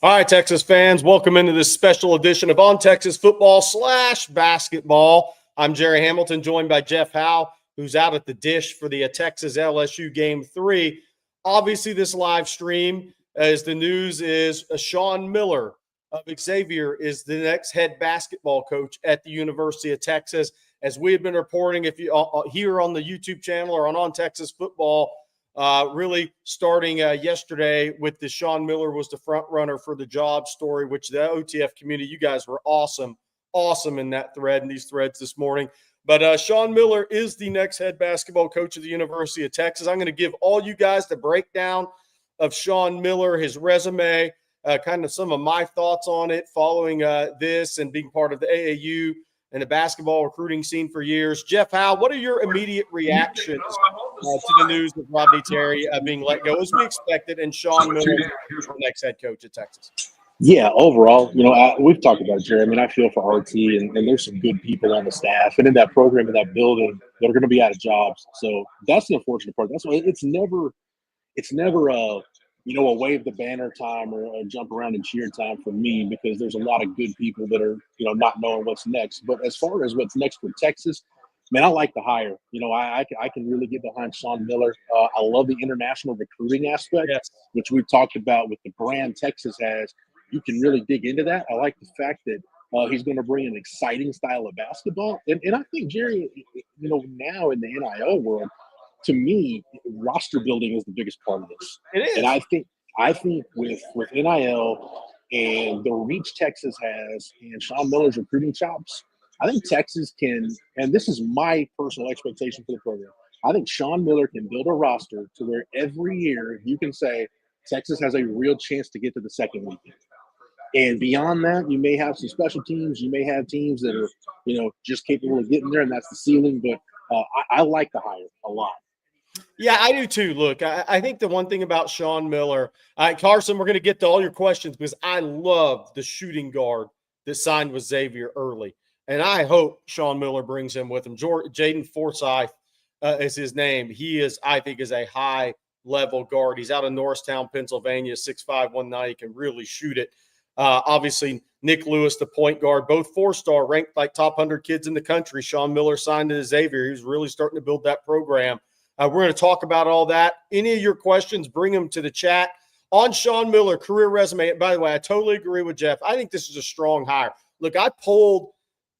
All right, Texas fans, welcome into this special edition of On Texas Football / Basketball. I'm Gerry Hamilton, joined by Jeff Howe, who's out at the dish for the Texas LSU Game 3. Obviously, this live stream, as the news is, Sean Miller of Xavier is the next head basketball coach at the University of Texas. As we have been reporting, if you here on the YouTube channel or on Texas Football, really starting yesterday with the Sean Miller was the front runner for the job story, which the OTF community, you guys were awesome in that thread and these threads this morning. But Sean Miller is the next head basketball coach of the University of Texas. I'm going to give all you guys the breakdown of Sean Miller, his resume, kind of some of my thoughts on it following this and being part of the AAU and the basketball recruiting scene for years. Jeff Howe, what are your immediate reactions to the news of Rodney Terry being let go as we expected and Sean Miller the next head coach at Texas? Yeah, overall, we've talked about it, Jerry. I mean, I feel for RT, and there's some good people on the staff and in that program, in that building, that are going to be out of jobs. So that's the unfortunate part. That's why it's never a wave the banner time or a jump around and cheer time for me, because there's a lot of good people that are, not knowing what's next. But as far as what's next for Texas, man, I like the hire. I can really get behind Sean Miller. I love the international recruiting aspect, Yes, which we've talked about with the brand Texas has. You can really dig into that. I like the fact that he's going to bring an exciting style of basketball. And I think, Jerry, now in the NIL world, to me, roster building is the biggest part of this. it is. And I think with NIL and the reach Texas has and Sean Miller's recruiting chops, I think Texas can, and this is my personal expectation for the program, I think Sean Miller can build a roster to where every year you can say Texas has a real chance to get to the second weekend. And beyond that, you may have some special teams. You may have teams that are, just capable of getting there, and that's the ceiling. But I like the hire a lot. Yeah, I do too. Look, I think the one thing about Sean Miller, Carson, we're going to get to all your questions because I love the shooting guard that signed with Xavier early. And I hope Sean Miller brings him with him. Jaden Forsyth is his name. He is, I think, is a high-level guard. He's out of Norristown, Pennsylvania, 6'5", 190, can really shoot it. Obviously, Nick Lewis, the point guard, both four-star, ranked like top 100 kids in the country. Sean Miller signed to Xavier. He was really starting to build that program. We're going to talk about all that. Any of your questions, bring them to the chat. On Sean Miller, career resume, by the way, I totally agree with Jeff. I think this is a strong hire. Look, I polled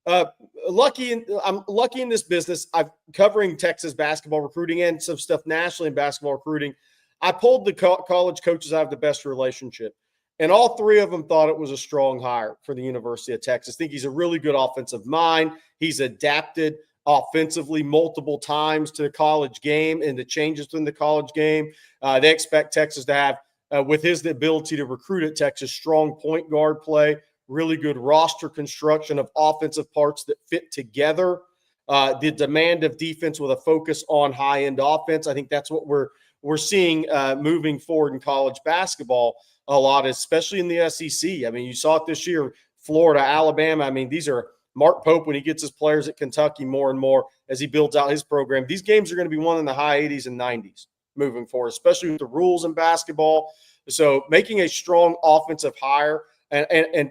I'm lucky in this business. I'm covering Texas basketball recruiting and some stuff nationally in basketball recruiting. I polled the college coaches I have the best relationship, and all three of them thought it was a strong hire for the University of Texas. I think he's a really good offensive mind. He's adapted offensively multiple times to the college game and the changes in the college game. They expect Texas to have, with his ability to recruit at Texas, strong point guard play, really good roster construction of offensive parts that fit together. The demand of defense with a focus on high-end offense. I think that's what we're seeing moving forward in college basketball a lot, especially in the SEC. I mean, you saw it this year, Florida, Alabama. I mean, these are Mark Pope when he gets his players at Kentucky more and more as he builds out his program. These games are going to be won in the high 80s and 90s moving forward, especially with the rules in basketball. So making a strong offensive hire and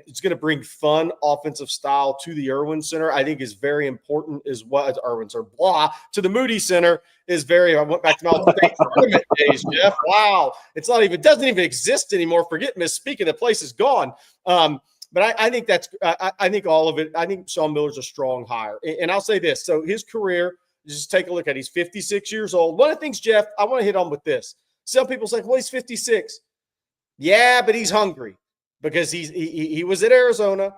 it's going to bring fun offensive style to the Irwin Center, I think is very important as well as Irwin Center. To the Moody Center is very – I went back to my state tournament days, Jeff. Wow. It doesn't even exist anymore. Forget misspeaking. The place is gone. But I think I think all of it. I think Sean Miller's a strong hire. And I'll say this. So his career, just take a look at it. He's 56 years old. One of the things, Jeff, I want to hit on with this. Some people say, well, he's 56. Yeah, but he's hungry because he was at Arizona.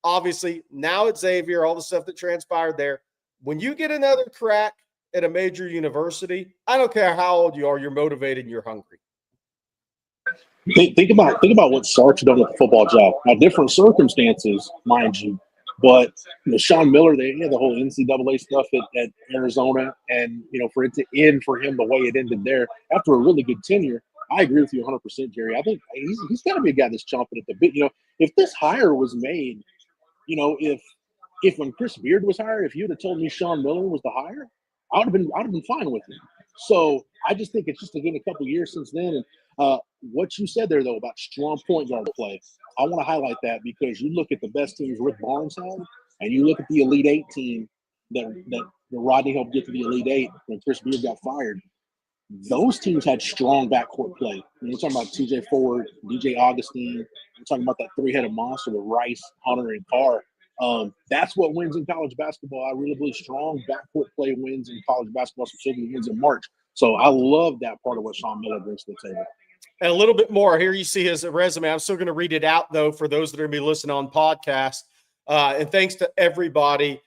Obviously, now at Xavier, all the stuff that transpired there. When you get another crack at a major university, I don't care how old you are, you're motivated and you're hungry. Think about what Sark's done with the football job. Now, different circumstances, mind you, but Sean Miller, they had the whole NCAA stuff at Arizona, and for it to end for him the way it ended there after a really good tenure, I agree with you 100%, Jerry. I think he's got to be a guy that's chomping at the bit. If this hire was made, if when Chris Beard was hired, if you'd have told me Sean Miller was the hire, I would have been fine with him. So I just think it's just again a couple years since then. And what you said there though about strong point guard play, I want to highlight that because you look at the best teams Rick Barnes had, and you look at the Elite Eight team that Rodney helped get to the Elite Eight when Chris Beard got fired. Those teams had strong backcourt play. We're talking about T.J. Ford, DJ Augustine. We're talking about that three-headed monster with Rice, Hunter, and Carr. That's what wins in college basketball. I really believe strong backcourt play wins in college basketball, specifically wins in March. So I love that part of what Sean Miller brings to the table. And a little bit more. Here you see his resume. I'm still going to read it out, though, for those that are going to be listening on podcast. And thanks to everybody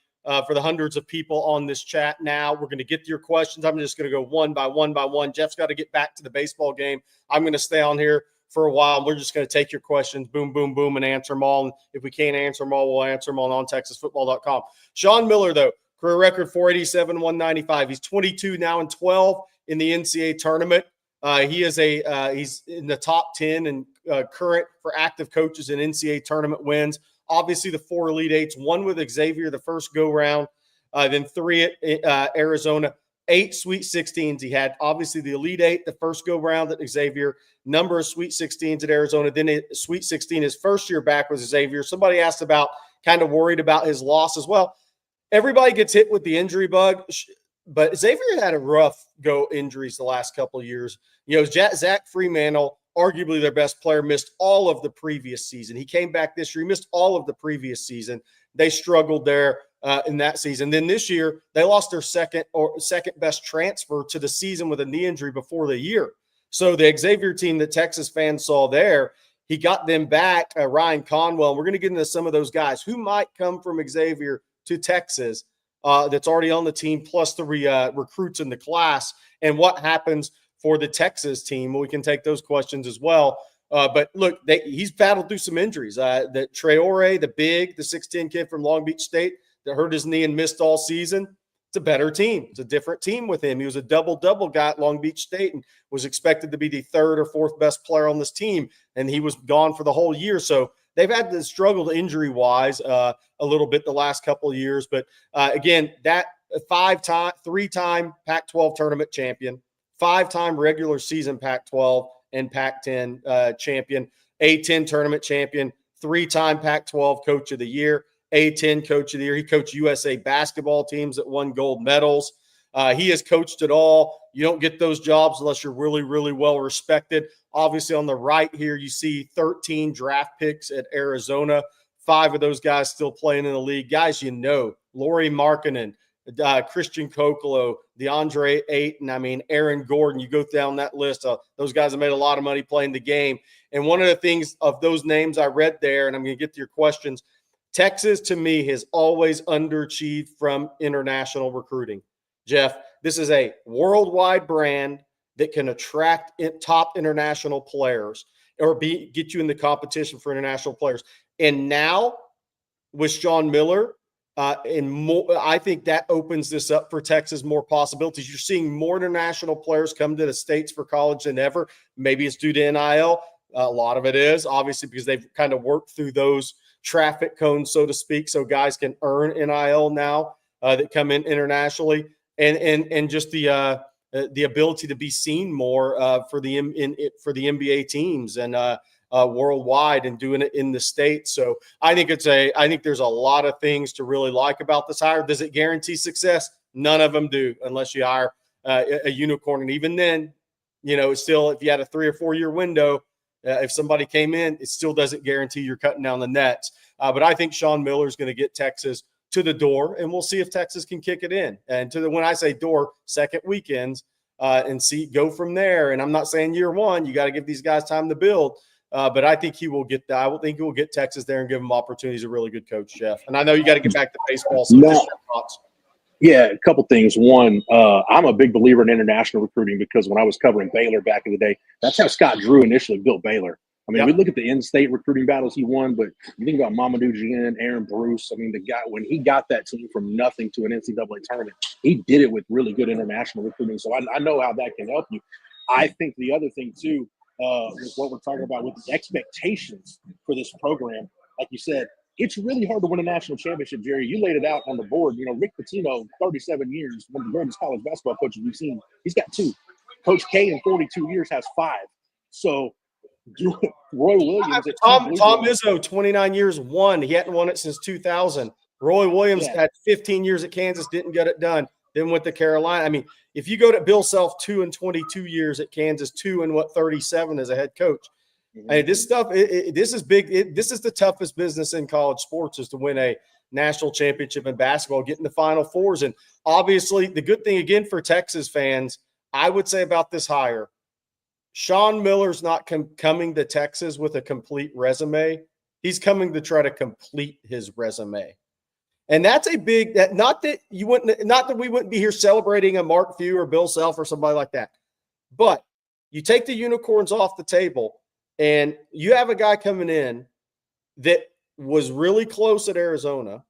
for the hundreds of people on this chat now. We're going to get to your questions. I'm just going to go one by one by one. Jeff's got to get back to the baseball game. I'm going to stay on here for a while. We're just going to take your questions, boom, boom, boom, and answer them all. And if we can't answer them all, we'll answer them on ontexasfootball.com. Sean Miller, though, career record 487, 195. He's 22 now and 12 in the NCAA tournament. He is he's in the top 10 and current for active coaches in NCAA tournament wins. Obviously, the 4 Elite Eights, 1 with Xavier the first go-round, then 3 at Arizona, 8 Sweet 16s. He had, obviously, the Elite Eight, the first go-round at Xavier, number of Sweet 16s at Arizona, then a Sweet 16 his first year back with Xavier. Somebody asked about, kind of worried about his loss as well. Everybody gets hit with the injury bug, but Xavier had a rough go injuries the last couple of years. You know, Zach Fremantle, arguably their best player, missed all of the previous season. He came back this year. He missed all of the previous season. They struggled there in that season. Then this year, they lost their second best transfer to the season with a knee injury before the year. So the Xavier team that Texas fans saw there, he got them back, Ryan Conwell. We're going to get into some of those guys who might come from Xavier to Texas that's already on the team, plus the recruits in the class, and what happens for the Texas team. We can take those questions as well. But look, he's battled through some injuries. The Traore, the big, the 6'10" kid from Long Beach State that hurt his knee and missed all season. It's a better team. It's a different team with him. He was a double-double guy at Long Beach State and was expected to be the 3rd or 4th best player on this team, and he was gone for the whole year. So they've had to struggle injury-wise a little bit the last couple of years. But, again, that 3-time Pac-12 tournament champion, 5-time regular season Pac-12 and Pac-10 champion, A-10 tournament champion, 3-time Pac-12 coach of the year, A-10 coach of the year. He coached USA basketball teams that won gold medals. He has coached it all. You don't get those jobs unless you're really, really well respected. Obviously, on the right here, you see 13 draft picks at Arizona. 5 of those guys still playing in the league. Guys, you know, Lauri Markkanen, Christian Kokolo, DeAndre Ayton, Aaron Gordon. You go down that list. Those guys have made a lot of money playing the game. And one of the things of those names I read there, and I'm going to get to your questions, Texas, to me, has always underachieved from international recruiting. Jeff, this is a worldwide brand that can attract top international players or get you in the competition for international players. And now with Sean Miller, and more, I think that opens this up for Texas, more possibilities. You're seeing more international players come to the States for college than ever. Maybe it's due to NIL. A lot of it is, obviously, because they've kind of worked through those traffic cones, so to speak, so guys can earn NIL now that come in internationally. And just the ability to be seen more for the NBA teams and worldwide and doing it in the States. So I think there's a lot of things to really like about this hire. Does it guarantee success? None of them do, unless you hire a unicorn. And even then, you know, it's still, if you had a 3 or 4 year window, if somebody came in, it still doesn't guarantee you're cutting down the nets. But I think Sean Miller is going to get Texas to the door, and we'll see if Texas can kick it in. And when I say door, second weekends, and go from there. And I'm not saying year one, you got to give these guys time to build. But I think he will get that. I think he will get Texas there and give them opportunities. A really good coach, Jeff. And I know you got to get back to baseball. So just your thoughts. Yeah, a couple things. One, I'm a big believer in international recruiting because when I was covering Baylor back in the day, that's how Scott Drew initially built Baylor. I mean, we look at the in-state recruiting battles he won, but you think about Mamadou Dieng, Aaron Bruce. I mean, the guy, when he got that team from nothing to an NCAA tournament, he did it with really good international recruiting. So I know how that can help you. I think the other thing, too, with what we're talking about with the expectations for this program, like you said, it's really hard to win a national championship, Jerry. You laid it out on the board. You know, Rick Pitino, 37 years, one of the greatest college basketball coaches we've seen. He's got 2. Coach K in 42 years has 5. So Roy Williams at Tom Izzo, 29 years, won. He hadn't won it since 2000. Roy Williams had 15 years at Kansas, didn't get it done. Then went to Carolina. I mean, if you go to Bill Self, 2 and 22 years at Kansas, 2 and 37 as a head coach. I mean, this stuff, this is big. This is the toughest business in college sports, is to win a national championship in basketball, get in the Final Fours. And obviously, the good thing, again, for Texas fans, I would say about this hire, Sean Miller's not coming to Texas with a complete resume. He's coming to try to complete his resume. And that's a big, not that we wouldn't be here celebrating a Mark Few or Bill Self or somebody like that. But you take the unicorns off the table, and you have a guy coming in that was really close at Arizona,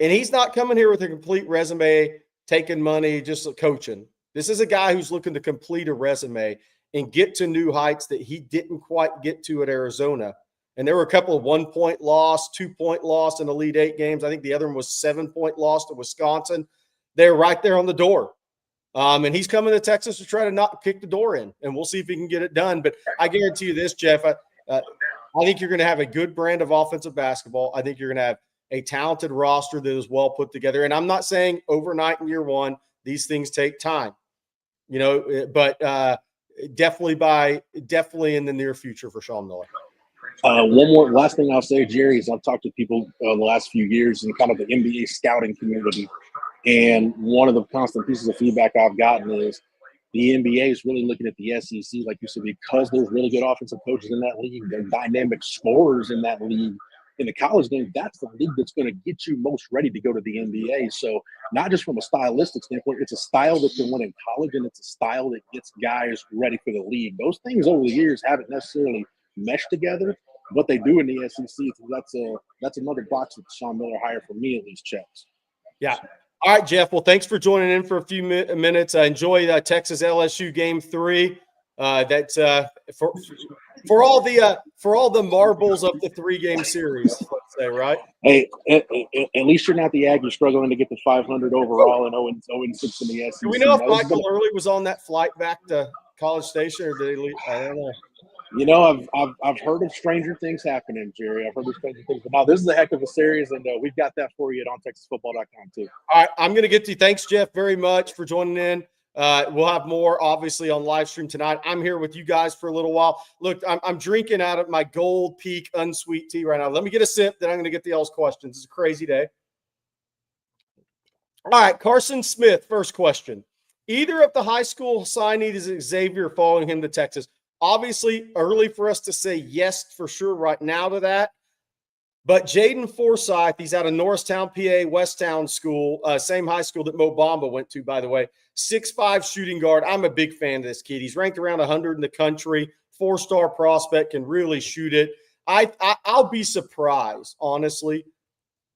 and he's not coming here with a complete resume, taking money, just coaching. This is a guy who's looking to complete a resume and get to new heights that he didn't quite get to at Arizona. And there were a couple of 1-point loss, 2-point loss in Elite 8 games. I think the other one was 7-point loss to Wisconsin. They're right there on the door. And he's coming to Texas to try to not kick the door in, and we'll see if he can get it done. But I guarantee you this, Jeff, I think you're going to have a good brand of offensive basketball. I think you're going to have a talented roster that is well put together. And I'm not saying overnight in year one, these things take time, but definitely in the near future for Sean Miller. One more last thing I'll say, Jerry, is I've talked to people the last few years in kind of the NBA scouting community. And one of the constant pieces of feedback I've gotten is the NBA is really looking at the SEC, like you said, because there's really good offensive coaches in that league. They're dynamic scorers in that league. In the college game, that's the league that's going to get you most ready to go to the NBA. So not just from a stylistic standpoint, it's a style that can win in college, and it's a style that gets guys ready for the league. Those things over the years haven't necessarily meshed together, but they do in the SEC. So that's another box that Sean Miller hired, for me at least, checks. Yeah. All right, Jeff. Well, thanks for joining in for a few minutes. I enjoy Texas LSU Game 3. That's for all the marbles of the 3-game series. Let's say, right? Hey, at least you're not the Aggies struggling to get to 500 overall and 0-6 in the SEC. Do we know if Michael Early was on that flight back to College Station, or did he leave? I don't know. I've heard of stranger things happening, Jerry. I've heard of stranger things. But now this is a heck of a series, and we've got that for you at ontexasfootball.com too. All right, I'm going to get to you. Thanks, Jeff, very much for joining in. We'll have more, obviously, on live stream tonight. I'm here with you guys for a little while. Look, I'm drinking out of my Gold Peak unsweet tea right now. Let me get a sip, then I'm going to get the y'all's questions. It's a crazy day. All right, Carson Smith, first question. Either of the high school signees is Xavier following him to Texas? Obviously, early for us to say yes for sure right now to that. But Jaden Forsyth, he's out of Norristown, PA, Westtown School, same high school that Mo Bamba went to, by the way. 6'5" shooting guard. I'm a big fan of this kid. He's ranked around 100 in the country, 4-star prospect, can really shoot it. I'll be surprised, honestly,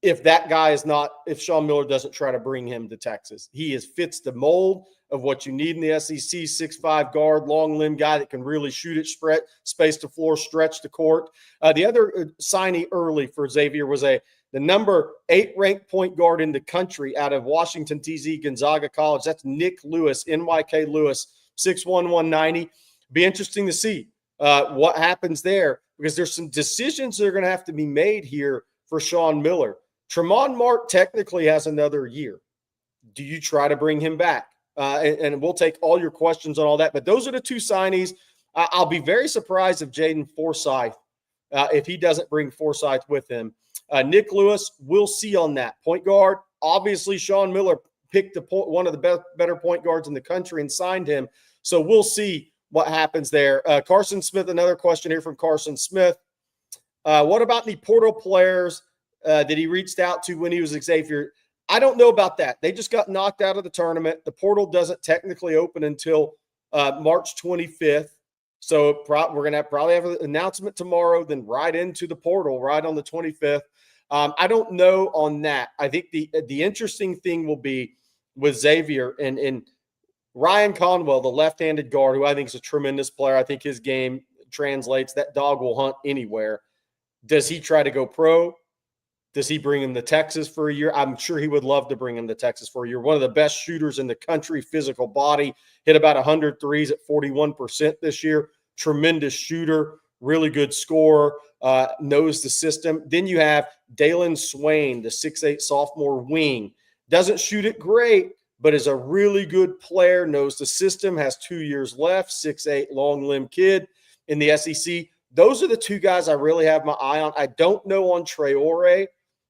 if if Sean Miller doesn't try to bring him to Texas. He fits the mold of what you need in the SEC, 6'5" guard, long limb guy that can really shoot it, spread, space the floor, stretch the court. The other signee early for Xavier was the number 8 ranked point guard in the country out of Washington, D.C., Gonzaga College. That's Nick Lewis, NYK Lewis, 6'1", 190. Be interesting to see what happens there, because there's some decisions that are going to have to be made here for Sean Miller. Tremont Mark technically has another year. Do you try to bring him back? And we'll take all your questions on all that. But those are the 2 signees. I'll be very surprised if Jaden Forsyth, if he doesn't bring Forsyth with him. Nick Lewis, we'll see on that. Point guard, obviously Sean Miller picked one of the better point guards in the country and signed him. So we'll see what happens there. Carson Smith, another question here from Carson Smith. What about the portal players that he reached out to when he was Xavier? I don't know about that. They just got knocked out of the tournament. The portal doesn't technically open until March 25th. So we're going to probably have an announcement tomorrow, then right into the portal, right on the 25th. I don't know on that. I think the interesting thing will be with Xavier and Ryan Conwell, the left-handed guard, who I think is a tremendous player. I think his game translates. That dog will hunt anywhere. Does he try to go pro? Does he bring him to Texas for a year? I'm sure he would love to bring him to Texas for a year. One of the best shooters in the country, physical body, hit about 100 threes at 41% this year. Tremendous shooter, really good scorer, knows the system. Then you have Dalen Swain, the 6'8 sophomore wing. Doesn't shoot it great, but is a really good player, knows the system, has 2 years left, 6'8 long limb kid in the SEC. Those are the two guys I really have my eye on. I don't know on Traore,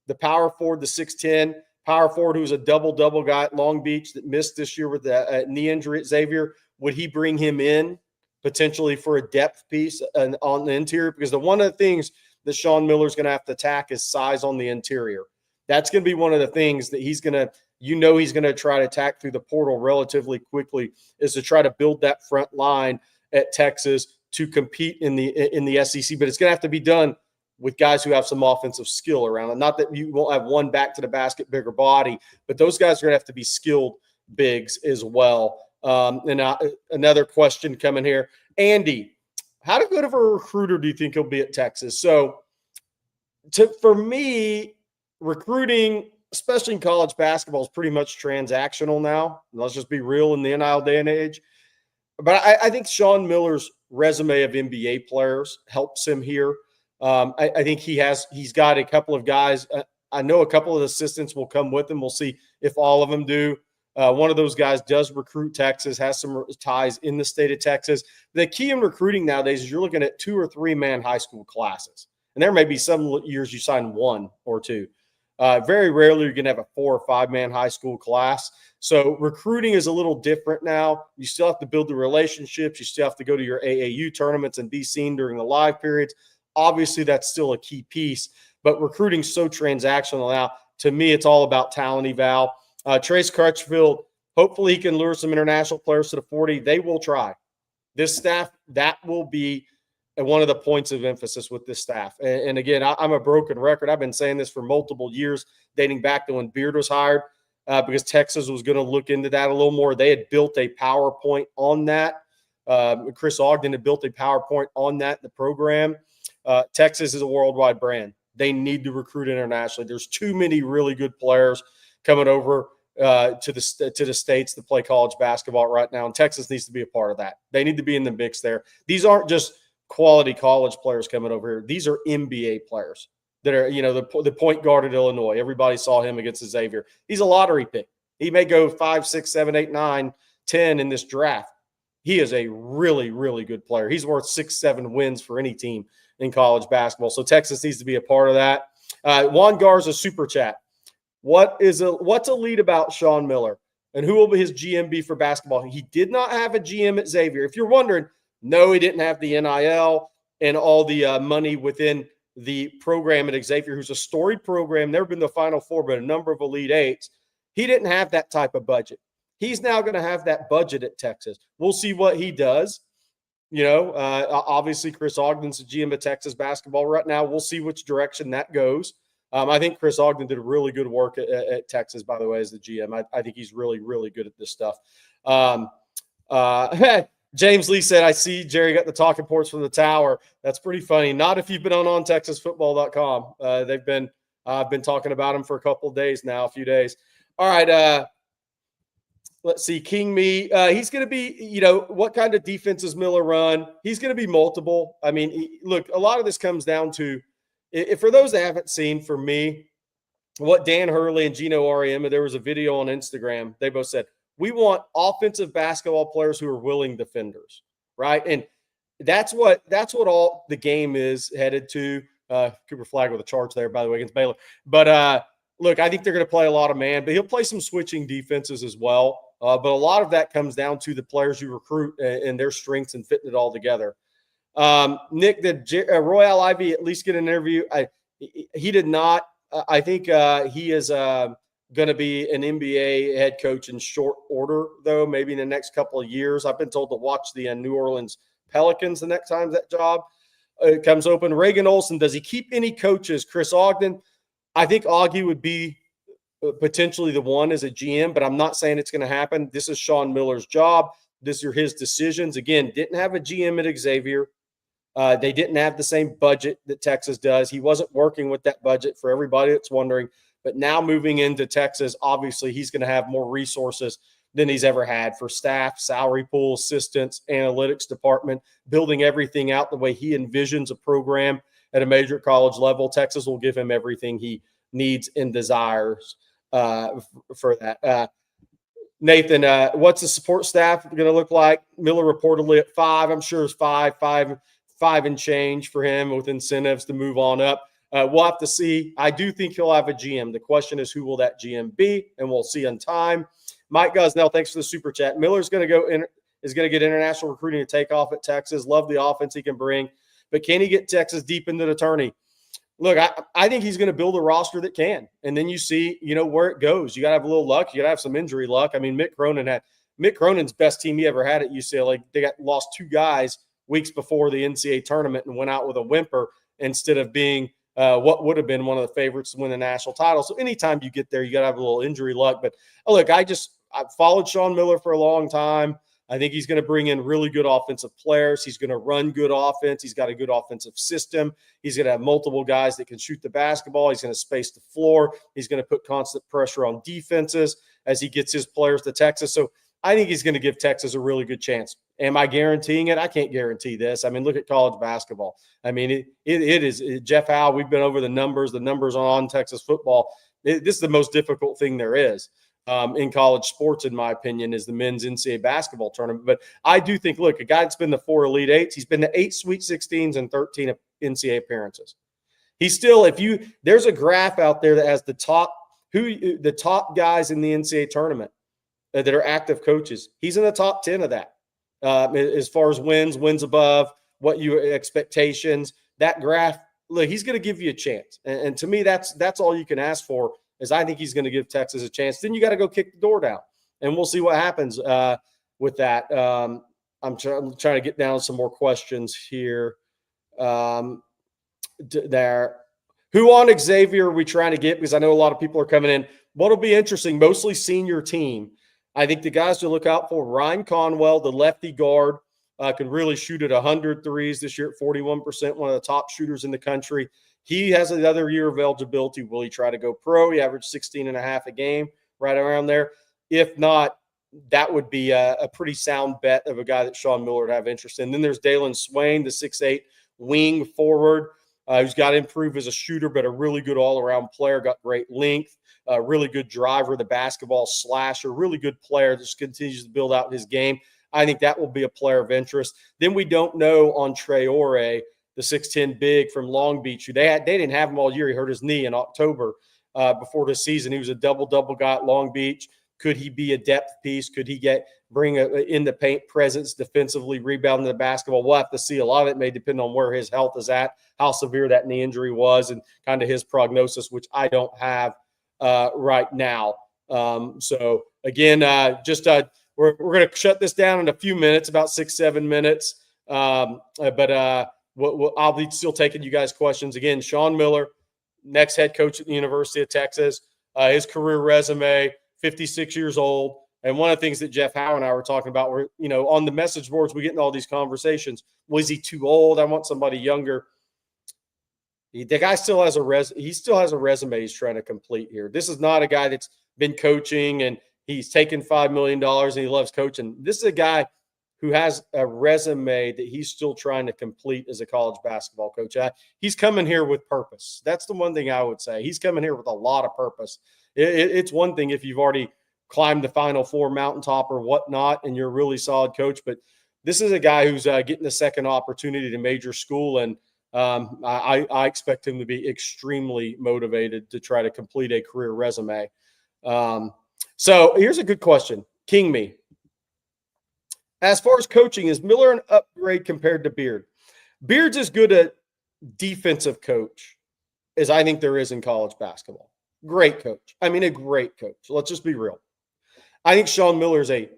the power forward, the 6'10 power forward who's a double-double guy at Long Beach that missed this year with the knee injury at Xavier. Would he bring him in potentially for a depth piece on the interior? Because one of the things that Sean Miller's going to have to attack is size on the interior. That's going to be one of the things that he's going to try to attack through the portal relatively quickly, is to try to build that front line at Texas to compete in the SEC. But it's going to have to be done with guys who have some offensive skill around it. Not that you won't have one back to the basket, bigger body, but those guys are going to have to be skilled bigs as well. Another question coming here. Andy, how good of a recruiter do you think he'll be at Texas? So for me, recruiting, especially in college basketball, is pretty much transactional now. Let's just be real in the NIL day and age. But I think Sean Miller's resume of NBA players helps him here. I think he's got a couple of guys. I know a couple of assistants will come with him. We'll see if all of them do. One of those guys does recruit Texas, has some ties in the state of Texas. The key in recruiting nowadays is you're looking at 2 or 3 man high school classes. And there may be some years you sign 1 or 2. Very rarely you're going to have a 4 or 5 man high school class. So recruiting is a little different now. You still have to build the relationships. You still have to go to your AAU tournaments and be seen during the live periods. Obviously, that's still a key piece. But recruiting's so transactional now. To me, it's all about talent eval. Trace Crutchfield, hopefully he can lure some international players to the 40. They will try. This staff, that will be one of the points of emphasis with this staff. And again, I'm a broken record. I've been saying this for multiple years, dating back to when Beard was hired, because Texas was going to look into that a little more. They had built a PowerPoint on that. Chris Ogden had built a PowerPoint on that in the program. Texas is a worldwide brand. They need to recruit internationally. There's too many really good players coming over to the states to play college basketball right now, and Texas needs to be a part of that. They need to be in the mix there. These aren't just quality college players coming over here. These are NBA players that are, the point guard at Illinois. Everybody saw him against Xavier. He's a lottery pick. He may go 5, 6, 7, 8, 9, 10 in this draft. He is a really, really good player. He's worth 6, 7 wins for any team in college basketball. So Texas needs to be a part of that. Juan Garza super chat. What's elite about Sean Miller, and who will be his GM be for basketball? He did not have a GM at Xavier. If you're wondering, no, he didn't have the NIL and all the money within the program at Xavier, who's a storied program, never been to the Final Four, but a number of Elite Eights. He didn't have that type of budget. He's now going to have that budget at Texas. We'll see what he does. Obviously Chris Ogden's the GM of Texas basketball right now. We'll see which direction that goes. I think Chris Ogden did a really good work at Texas, by the way, as the GM. I think he's really, really good at this stuff. James Lee said, I see Gerry got the talking points from the tower. That's pretty funny. Not if you've been on ontexasfootball.com. I've been talking about him for a couple of days now, a few days. All right. Let's see. King Me. He's going to be, what kind of defense does Miller run? He's going to be multiple. I mean, look, a lot of this comes down to, for those that haven't seen, for me, what Dan Hurley and Gino Auriemma, there was a video on Instagram. They both said, we want offensive basketball players who are willing defenders, right? And that's what all the game is headed to. Cooper Flagg with a charge there, by the way, against Baylor. But look, I think they're going to play a lot of man, but he'll play some switching defenses as well. But a lot of that comes down to the players you recruit and their strengths and fitting it all together. Nick, did Royale Ivy at least get an interview? He did not. I think he is going to be an NBA head coach in short order, though, maybe in the next couple of years. I've been told to watch the New Orleans Pelicans the next time that job comes open. Reagan Olson, does he keep any coaches? Chris Ogden, I think Augie would be potentially the one as a GM, but I'm not saying it's going to happen. This is Sean Miller's job. These are his decisions. Again, didn't have a GM at Xavier. They didn't have the same budget that Texas does. He wasn't working with that budget, for everybody that's wondering. But now moving into Texas, obviously he's going to have more resources than he's ever had for staff, salary pool, assistants, analytics department, building everything out the way he envisions a program at a major college level. Texas will give him everything he needs and desires for that. Nathan, what's the support staff going to look like? Miller reportedly at 5. I'm sure it's five and change for him with incentives to move on up. We'll have to see. I do think he'll have a GM. The question is, who will that GM be? And we'll see in time. Mike Gusnell, thanks for the super chat. Miller's going to get international recruiting to take off at Texas. Love the offense he can bring, but can he get Texas deep into the tourney? Look, I think he's going to build a roster that can, and then you see, where it goes. You got to have a little luck. You got to have some injury luck. I mean, Mick Cronin's best team he ever had at UCLA. They lost 2 guys weeks before the NCAA tournament and went out with a whimper instead of being what would have been one of the favorites to win the national title. So anytime you get there, you got to have a little injury luck. But look, I've followed Sean Miller for a long time. I think he's going to bring in really good offensive players. He's going to run good offense. He's got a good offensive system. He's going to have multiple guys that can shoot the basketball. He's going to space the floor. He's going to put constant pressure on defenses as he gets his players to Texas. So I think he's going to give Texas a really good chance. Am I guaranteeing it? I can't guarantee this. I mean, look at college basketball. I mean, it is Jeff Howe. We've been over the numbers on Texas football. This is the most difficult thing there is. In college sports, in my opinion, is the men's NCAA basketball tournament. But I do think, look, a guy that's been to 4 Elite Eights, he's been to 8 Sweet 16s and 13 NCAA appearances. He's still, there's a graph out there that has the top guys in the NCAA tournament that are active coaches. He's in the top 10 of that as far as wins above what your expectations. That graph, look, he's going to give you a chance, and to me, that's all you can ask for. Is I think he's going to give Texas a chance. Then you got to go kick the door down, and we'll see what happens with that. I'm trying to get down some more questions here. There, who on Xavier are we trying to get? Because I know a lot of people are coming in. What'll be interesting, mostly senior team. I think the guys to look out for: Ryan Conwell, the lefty guard, can really shoot at 100 threes this year at 41%, one of the top shooters in the country. He has another year of eligibility. Will he try to go pro? He averaged 16.5 a game, right around there. If not, that would be a pretty sound bet of a guy that Sean Miller would have interest in. Then there's Dalen Swain, the 6'8" wing forward, who's got to improve as a shooter, but a really good all-around player, got great length, really good driver, the basketball slasher, really good player that just continues to build out his game. I think that will be a player of interest. Then we don't know on Traore, the 6'10" big from Long Beach, who they didn't have him all year. He hurt his knee in October before the season. He was a double-double guy at Long Beach. Could he be a depth piece? Could he bring a in the paint presence defensively, rebounding the basketball? We'll have to see. A lot of it may depend on where his health is at, how severe that knee injury was, and kind of his prognosis, which I don't have right now. So again, we're going to shut this down in a few minutes, about 6-7 minutes. I'll be still taking you guys' questions. Again, Sean Miller, next head coach at the University of Texas, his career resume, 56 years old. And one of the things that Jeff Howe and I were talking about were, on the message boards, we get in all these conversations. Was he too old? I want somebody younger. The guy still has a resume he's trying to complete here. This is not a guy that's been coaching and he's taken $5 million and he loves coaching. This is a guy who has a resume that he's still trying to complete as a college basketball coach. He's coming here with purpose. That's the one thing I would say. He's coming here with a lot of purpose. It's one thing if you've already climbed the Final Four mountaintop or whatnot and you're a really solid coach, but this is a guy who's getting a second opportunity to major school, and I expect him to be extremely motivated to try to complete a career resume. So here's a good question. King Me. As far as coaching, is Miller an upgrade compared to Beard? Beard's as good a defensive coach as I think there is in college basketball. Great coach. I mean, a great coach. Let's just be real. I think Sean Miller is a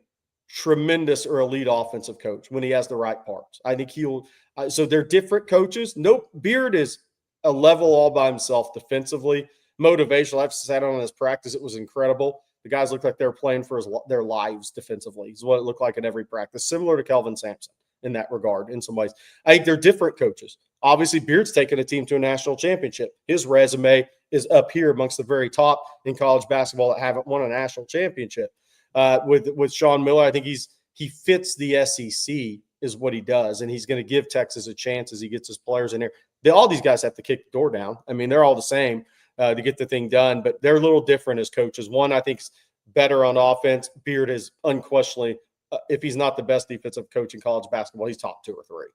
tremendous or elite offensive coach when he has the right parts. I think he'll so they're different coaches. Nope. Beard is a level all by himself defensively. Motivational. I've sat on his practice. It was incredible. The guys looked like they were playing for their lives defensively. Is what it looked like in every practice, similar to Kelvin Sampson. in that regard in some ways. I think they're different coaches. Obviously, Beard's taken a team to a national championship. His resume is up here amongst the very top in college basketball that haven't won a national championship. With Sean Miller, I think he fits the SEC is what he does, and he's going to give Texas a chance as he gets his players in there. All these guys have to kick the door down. I mean, they're all the same to get the thing done, but they're a little different as coaches. One, I think, is better on offense. Beard is unquestionably, if he's not the best defensive coach in college basketball, he's top 2 or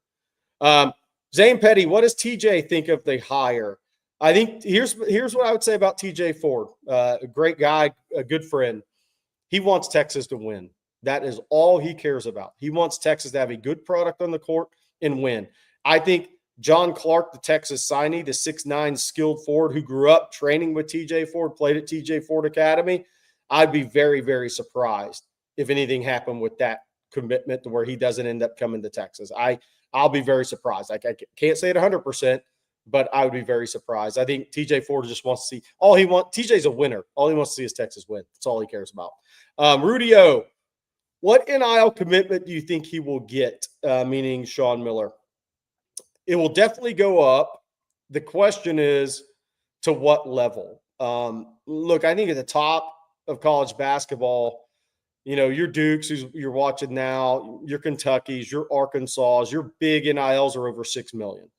3. Zane Petty, what does TJ think of the hire? I think here's what I would say about TJ Ford. A great guy, a good friend. He wants Texas to win. That is all he cares about. He wants Texas to have a good product on the court and win. I think John Clark, the Texas signee, the 6'9" skilled forward who grew up training with TJ Ford, played at TJ Ford Academy, I'd be very, very surprised if anything happened with that commitment to where he doesn't end up coming to Texas. I'll be very surprised. I can't say it 100%, but I would be very surprised. I think TJ Ford just wants to see TJ's a winner. All he wants to see is Texas win. That's all he cares about. Rudy O, what NIL commitment do you think he will get, meaning Sean Miller? It will definitely go up. The question is, to what level? Look, I think at the top of college basketball, your Dukes, you're watching now, your Kentuckys, your Arkansas, your big NILs are over $6 million.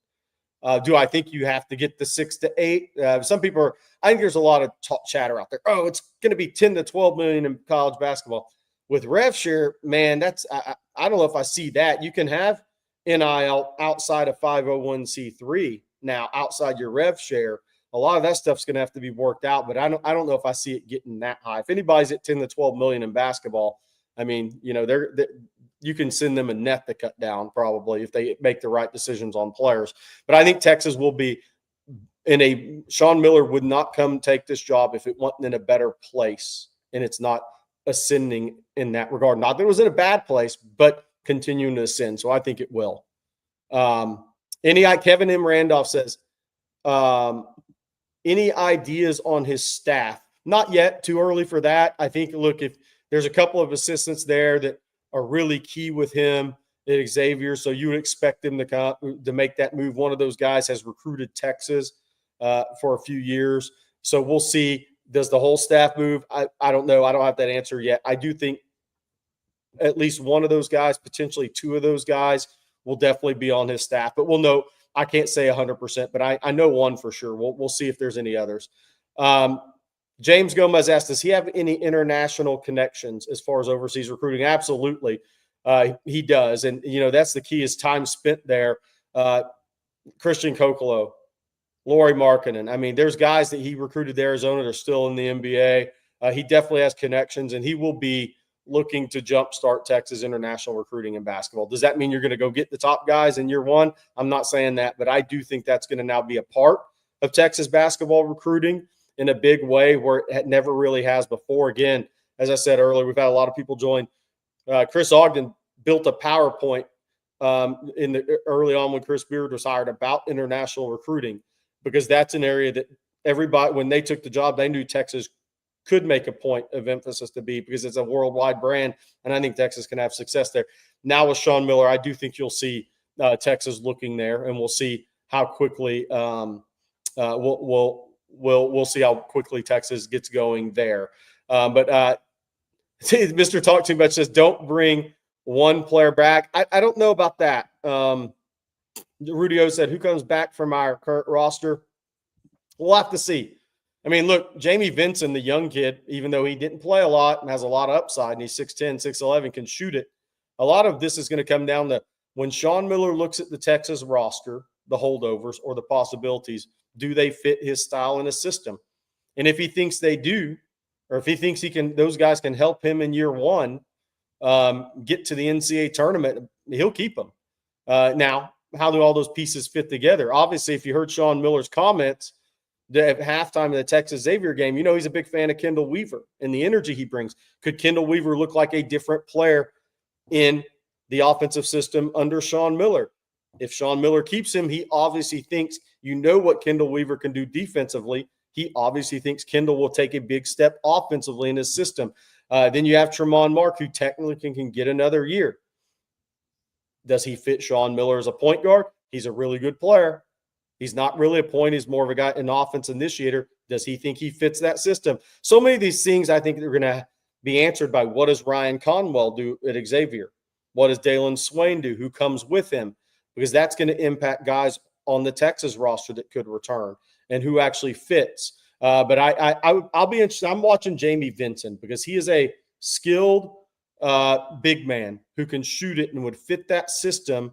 Do I think you have to get the 6 to 8? Some people I think there's a lot of chatter out there. Oh, it's going to be 10 to 12 million in college basketball. With rev share, man, I don't know if I see that. You can have NIL outside of 501c3 now, outside your rev share. A lot of that stuff's going to have to be worked out, but I don't know if I see it getting that high. If anybody's at 10 to 12 million in basketball, I mean, they're you can send them a net to cut down probably if they make the right decisions on players. But I think Texas will be Sean Miller would not come take this job if it wasn't in a better place, and it's not ascending in that regard. Not that it was in a bad place, but continuing to ascend. So I think it will. Kevin M. Randolph says, any ideas on his staff? Not yet. Too early for that. I think, look, if there's a couple of assistants there that are really key with him at Xavier, so you would expect him to make that move. One of those guys has recruited Texas for a few years. So we'll see. Does the whole staff move? I don't know. I don't have that answer yet. I do think at least one of those guys, potentially two of those guys, will definitely be on his staff. But we'll know. I can't say 100%, but I know one for sure. We'll see if there's any others. James Gomez asked, does he have any international connections as far as overseas recruiting? Absolutely. He does. And, that's the key is time spent there. Christian Kokolo, Lauri Markkanen. I mean, there's guys that he recruited to Arizona that are still in the NBA. He definitely has connections, and he will be looking to jumpstart Texas international recruiting in basketball. Does that mean you're going to go get the top guys in year one? I'm not saying that, but I do think that's going to now be a part of Texas basketball recruiting in a big way where it never really has before. Again, as I said earlier, we've had a lot of people join. Chris Ogden built a PowerPoint early on when Chris Beard was hired about international recruiting, because that's an area that everybody, when they took the job, they knew Texas could make a point of emphasis to be, because it's a worldwide brand, and I think Texas can have success there. Now with Sean Miller, I do think you'll see Texas looking there, and we'll see how quickly we'll see how quickly Texas gets going there. But Mr. Talk Too Much says, don't bring one player back. I don't know about that. Rudy O said, who comes back from our current roster? We'll have to see. I mean, look, Jamie Vinson, the young kid, even though he didn't play a lot and has a lot of upside, and he's 6'10", 6'11", can shoot it. A lot of this is going to come down to when Sean Miller looks at the Texas roster, the holdovers or the possibilities, do they fit his style and his system? And if he thinks they do, or if he thinks those guys can help him in year one get to the NCAA tournament, he'll keep them. Now, how do all those pieces fit together? Obviously, if you heard Sean Miller's comments at halftime of the Texas Xavier game, he's a big fan of Kendall Weaver and the energy he brings. Could Kendall Weaver look like a different player in the offensive system under Sean Miller? If Sean Miller keeps him, he obviously thinks what Kendall Weaver can do defensively. He obviously thinks Kendall will take a big step offensively in his system. Then you have Tremont Mark, who technically can get another year. Does he fit Sean Miller as a point guard? He's a really good player. He's not really a point. He's more of a guy, an offense initiator. Does he think he fits that system? So many of these things I think are going to be answered by what does Ryan Conwell do at Xavier? What does Dalen Swain do? Who comes with him? Because that's going to impact guys on the Texas roster that could return and who actually fits. But I'll be interested. I'm watching Jamie Vincent because he is a skilled big man who can shoot it and would fit that system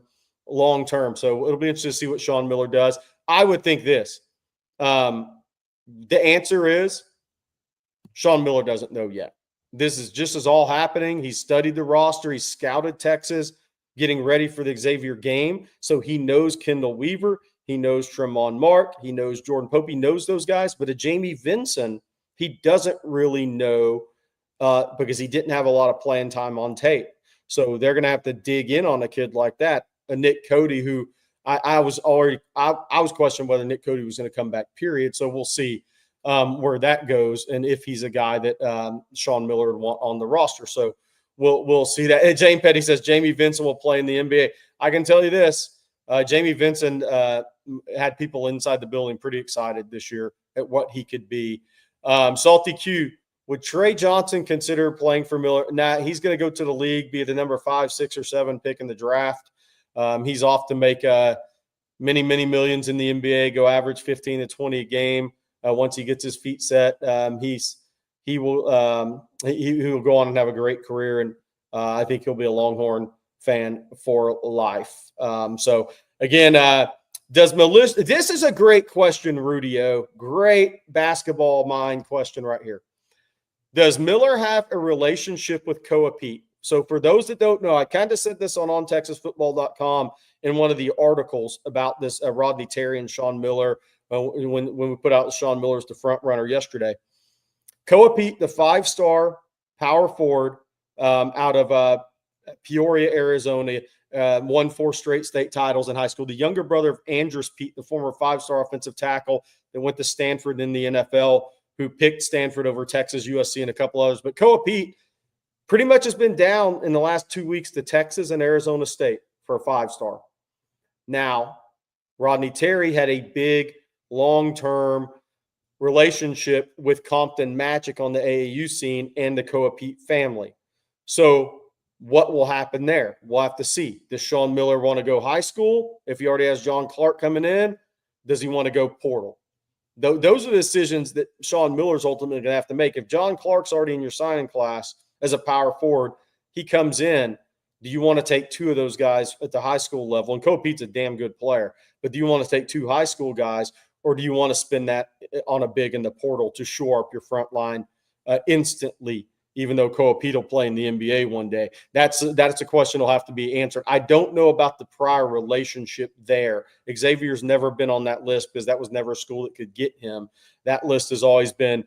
long term. So it'll be interesting to see what Sean Miller does. I would think this. The answer is Sean Miller doesn't know yet. This is just as all happening. He's studied the roster. He's scouted Texas, getting ready for the Xavier game. So he knows Kendall Weaver. He knows Tremont Mark. He knows Jordan Pope. He knows those guys. But a Jamie Vincent, he doesn't really know because he didn't have a lot of playing time on tape. So they're going to have to dig in on a kid like that. A Nick Cody, who I was questioning whether Nick Cody was going to come back, period. So we'll see where that goes and if he's a guy that Sean Miller would want on the roster. So we'll see that. And Jane Petty says Jamie Vincent will play in the NBA. I can tell you this. Jamie Vincent had people inside the building pretty excited this year at what he could be. Salty Q, would Trey Johnson consider playing for Miller? Nah, he's going to go to the league, be the number 5, 6, or 7 pick in the draft. He's off to make many, many millions in the NBA, go average 15 to 20 a game. Once he gets his feet set, he will go on and have a great career. And I think he'll be a Longhorn fan for life. So again, does Melissa, this is a great question, Rudy O. Great basketball mind question right here. Does Miller have a relationship with Koa Pete? So for those that don't know, I kind of said this on ontexasfootball.com in one of the articles about this Rodney Terry and Sean Miller when we put out Sean Miller as the front runner yesterday. Koa Pete, the 5-star power forward out of Peoria, Arizona, won 4 straight state titles in high school. The younger brother of Andrus Pete, the former 5-star offensive tackle that went to Stanford in the NFL, who picked Stanford over Texas, USC, and a couple others. But Koa Pete pretty much has been down in the last 2 weeks to Texas and Arizona State for a 5-star. Now, Rodney Terry had a big, long-term relationship with Compton Magic on the AAU scene and the Koa Pete family. So what will happen there? We'll have to see. Does Sean Miller want to go high school if he already has John Clark coming in? Does he want to go portal? Those are the decisions that Sean Miller's ultimately going to have to make. If John Clark's already in your signing class as a power forward, he comes in. Do you want to take 2 of those guys at the high school level? And Koa Pete's a damn good player. But do you want to take 2 high school guys, or do you want to spend that on a big in the portal to shore up your front line instantly, even though Koa Pete will play in the NBA one day? That's a question that'll have to be answered. I don't know about the prior relationship there. Xavier's never been on that list because that was never a school that could get him. That list has always been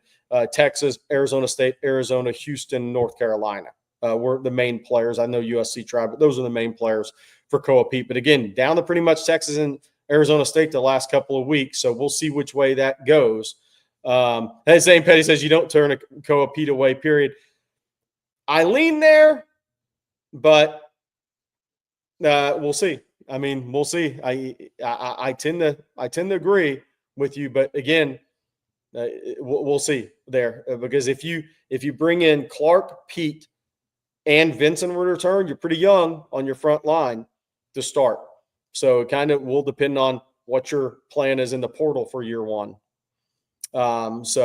Texas, Arizona State, Arizona, Houston, North Carolina. Were the main players. I know USC tried, but those are the main players for Koa Pete. But again, down to pretty much Texas and Arizona State the last couple of weeks. So we'll see which way that goes. And Zane Petty says you don't turn a Koa Pete away, period. I lean there, but we'll see. I mean, we'll see. I tend to agree with you, but again, we'll see there because if you bring in Clark, Pete, and Vincent would return, you're pretty young on your front line to start. So it kind of will depend on what your plan is in the portal for year one. That's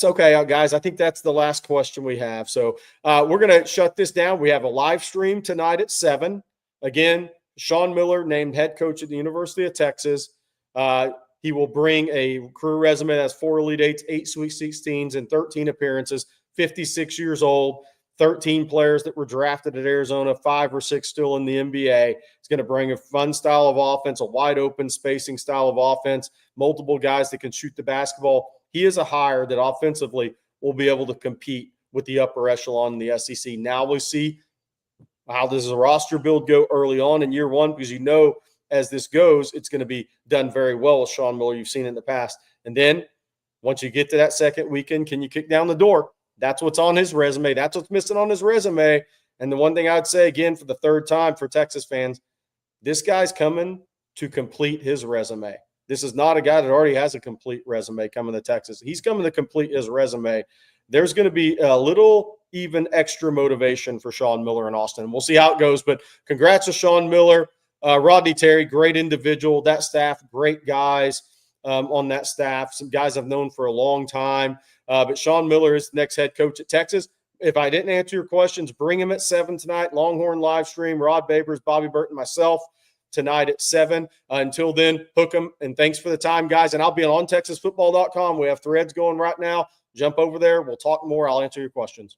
okay, guys. I think that's the last question we have. So we're going to shut this down. We have a live stream tonight at 7. Again, Sean Miller named head coach at the University of Texas. He will bring a career resume that has 4 Elite Eights, 8 Sweet 16s, and 13 appearances, 56 years old, 13 players that were drafted at Arizona, 5 or 6 still in the NBA. He's going to bring a fun style of offense, a wide open spacing style of offense, multiple guys that can shoot the basketball. He is a hire that offensively will be able to compete with the upper echelon in the SEC. Now we'll see how does the roster build go early on in year one, because as this goes, it's going to be done very well with Sean Miller. You've seen it in the past. And then once you get to that second weekend, can you kick down the door? That's what's on his resume. That's what's missing on his resume. And the one thing I would say again for the third time for Texas fans, this guy's coming to complete his resume. This is not a guy that already has a complete resume coming to Texas. He's coming to complete his resume. There's going to be a little even extra motivation for Sean Miller in Austin. We'll see how it goes, but congrats to Sean Miller. Rodney Terry, great individual. That staff, great guys on that staff. Some guys I've known for a long time. But Sean Miller is the next head coach at Texas. If I didn't answer your questions, bring him at 7 tonight. Longhorn live stream. Rod Babers, Bobby Burton, myself tonight at 7. Until then, hook 'em. And thanks for the time, guys. And I'll be on ontexasfootball.com. We have threads going right now. Jump over there. We'll talk more. I'll answer your questions.